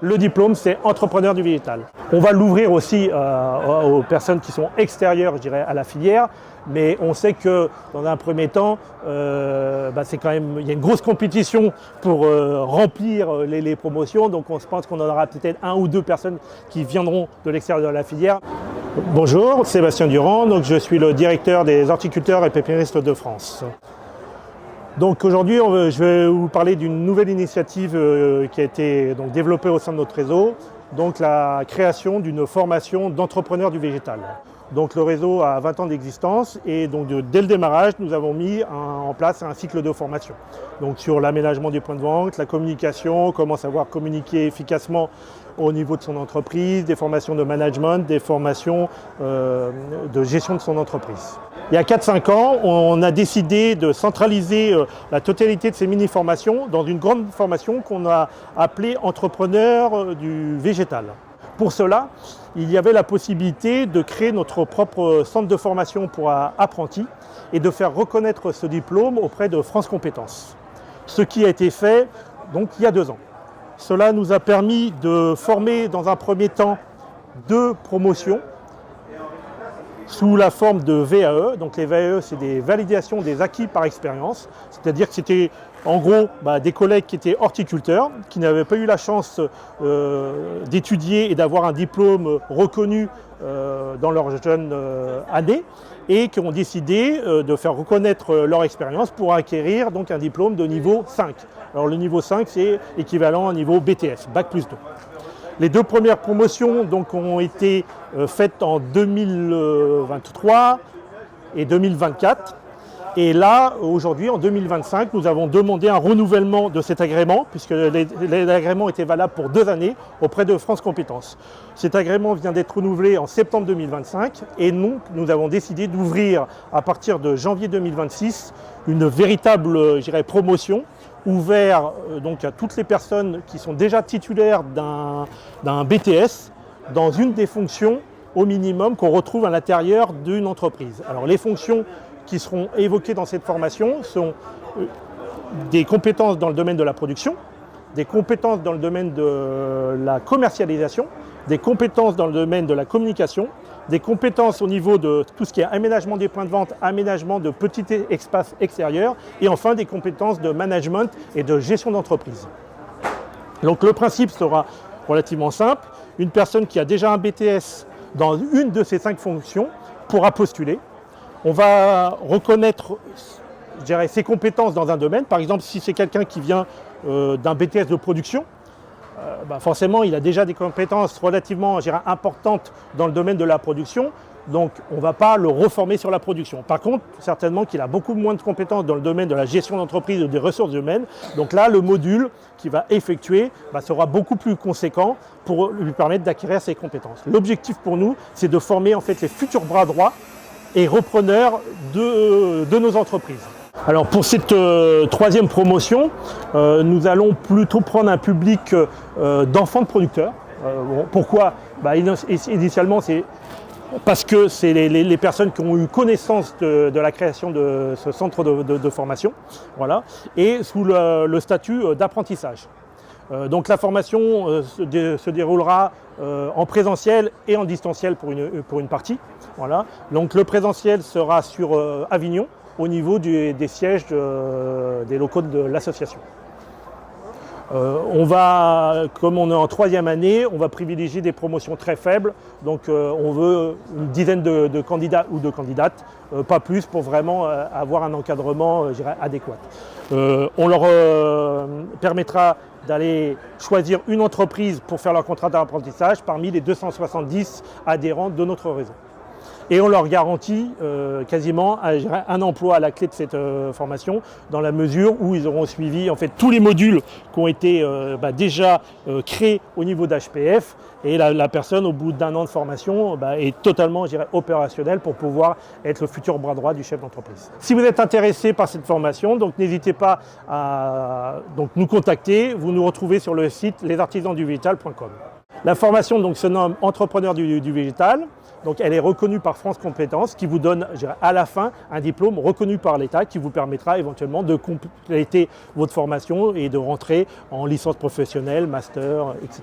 Le diplôme, c'est entrepreneur du végétal. On va l'ouvrir aussi aux personnes qui sont extérieures, je dirais, à la filière, mais on sait que dans un premier temps, c'est quand même, il y a une grosse compétition pour remplir les promotions, donc on se pense qu'on en aura peut-être 1 ou 2 personnes qui viendront de l'extérieur de la filière. Bonjour, Sébastien Durand, donc je suis le directeur des horticulteurs et pépiniéristes de France. Donc aujourd'hui, je vais vous parler d'une nouvelle initiative qui a été développée au sein de notre réseau, donc la création d'une formation d'entrepreneurs du végétal. Donc le réseau a 20 ans d'existence et donc dès le démarrage, nous avons mis en place un cycle de formation. Donc sur l'aménagement des points de vente, la communication, comment savoir communiquer efficacement au niveau de son entreprise, des formations de management, des formations de gestion de son entreprise. Il y a 4-5 ans, on a décidé de centraliser la totalité de ces mini-formations dans une grande formation qu'on a appelée Entrepreneurs du végétal. Pour cela, il y avait la possibilité de créer notre propre centre de formation pour apprentis et de faire reconnaître ce diplôme auprès de France Compétences. Ce qui a été fait donc, il y a 2 ans. Cela nous a permis de former dans un premier temps 2 promotions sous la forme de VAE. Donc les VAE, c'est des validations des acquis par expérience. C'est-à-dire que c'était en gros des collègues qui étaient horticulteurs, qui n'avaient pas eu la chance d'étudier et d'avoir un diplôme reconnu dans leur jeune année et qui ont décidé de faire reconnaître leur expérience pour acquérir donc un diplôme de niveau 5. Alors le niveau 5, c'est équivalent à un niveau BTS, Bac plus 2. Les 2 premières promotions donc, ont été faites en 2023 et 2024. Et là, aujourd'hui, en 2025, nous avons demandé un renouvellement de cet agrément, puisque l'agrément était valable pour 2 années auprès de France Compétences. Cet agrément vient d'être renouvelé en septembre 2025 et nous avons décidé d'ouvrir à partir de janvier 2026 une véritable promotion ouverte donc, à toutes les personnes qui sont déjà titulaires d'un BTS dans une des fonctions au minimum qu'on retrouve à l'intérieur d'une entreprise. Alors les fonctions qui seront évoquées dans cette formation sont des compétences dans le domaine de la production, des compétences dans le domaine de la commercialisation, des compétences dans le domaine de la communication, des compétences au niveau de tout ce qui est aménagement des points de vente, aménagement de petits espaces extérieurs et enfin des compétences de management et de gestion d'entreprise. Donc le principe sera relativement simple. Une personne qui a déjà un BTS dans une de ces 5 fonctions pourra postuler. On va reconnaître ses compétences dans un domaine. Par exemple, si c'est quelqu'un qui vient d'un BTS de production, forcément, il a déjà des compétences relativement importantes dans le domaine de la production. Donc, on ne va pas le reformer sur la production. Par contre, certainement qu'il a beaucoup moins de compétences dans le domaine de la gestion d'entreprise ou des ressources humaines. Donc là, le module qu'il va effectuer sera beaucoup plus conséquent pour lui permettre d'acquérir ses compétences. L'objectif pour nous, c'est de former en fait les futurs bras droits et repreneurs de nos entreprises. Alors pour cette 3e promotion, nous allons plutôt prendre un public d'enfants de producteurs. Pourquoi ? Initialement, c'est parce que c'est les personnes qui ont eu connaissance de la création de ce centre de formation, voilà, et sous le statut d'apprentissage. Donc la formation se déroulera en présentiel et en distanciel pour une partie. Voilà. Donc le présentiel sera sur Avignon, au niveau des sièges des locaux de l'association. Comme on est en 3e année, on va privilégier des promotions très faibles. Donc on veut une dizaine de candidats ou de candidates, pas plus, pour vraiment avoir un encadrement adéquat. On leur permettra d'aller choisir une entreprise pour faire leur contrat d'apprentissage parmi les 270 adhérents de notre réseau. Et on leur garantit quasiment un emploi à la clé de cette formation, dans la mesure où ils auront suivi en fait tous les modules qui ont été déjà créés au niveau d'HPF, et la personne au bout d'1 an de formation est totalement opérationnelle pour pouvoir être le futur bras droit du chef d'entreprise. Si vous êtes intéressé par cette formation, donc n'hésitez pas à nous contacter. Vous nous retrouvez sur le site lesartisansduvégétal.com. La formation donc, se nomme Entrepreneur du végétal. Donc, elle est reconnue par France Compétences, qui vous donne à la fin un diplôme reconnu par l'État qui vous permettra éventuellement de compléter votre formation et de rentrer en licence professionnelle, master, etc.